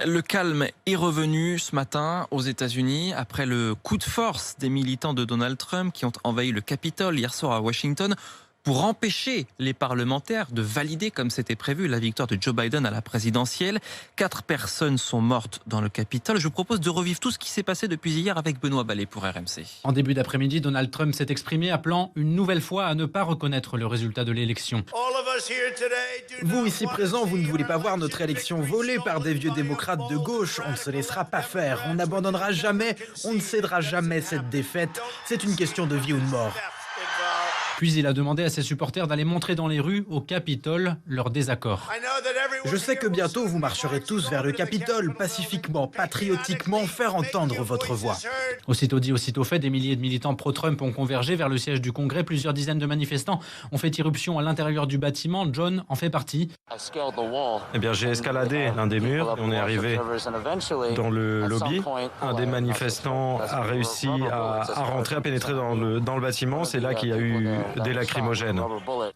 Le calme est revenu ce matin aux États-Unis après le coup de force des militants de Donald Trump qui ont envahi le Capitole hier soir à Washington pour empêcher les parlementaires de valider, comme c'était prévu, la victoire de Joe Biden à la présidentielle. 4 personnes sont mortes dans le Capitole. Je vous propose de revivre tout ce qui s'est passé depuis hier avec Benoît Ballet pour RMC. En début d'après-midi, Donald Trump s'est exprimé appelant une nouvelle fois à ne pas reconnaître le résultat de l'élection. Vous ici présents, vous ne voulez pas voir notre élection volée par des vieux démocrates de gauche. On ne se laissera pas faire. On n'abandonnera jamais. On ne cédera jamais cette défaite. C'est une question de vie ou de mort. Puis il a demandé à ses supporters d'aller montrer dans les rues, au Capitole, leur désaccord. Je sais que bientôt vous marcherez tous vers le Capitole, pacifiquement, patriotiquement, faire entendre votre voix. Aussitôt dit, aussitôt fait, des milliers de militants pro-Trump ont convergé vers le siège du Congrès. Plusieurs dizaines de manifestants ont fait irruption à l'intérieur du bâtiment. John en fait partie. Eh bien, j'ai escaladé l'un des murs et on est arrivé dans le lobby. Un des manifestants a réussi à rentrer, à pénétrer dans le bâtiment. C'est là qu'il y a eu des lacrymogènes.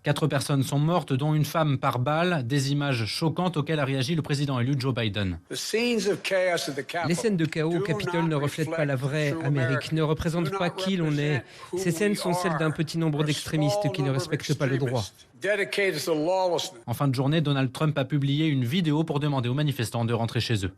4 personnes sont mortes, dont une femme par balle. Des images choquantes auxquelles a réagi le président élu Joe Biden. Les scènes de chaos au Capitole ne reflètent pas la vraie Amérique, ne représentent pas qui l'on est. Ces scènes sont celles d'un petit nombre d'extrémistes qui ne respectent pas le droit. En fin de journée, Donald Trump a publié une vidéo pour demander aux manifestants de rentrer chez eux.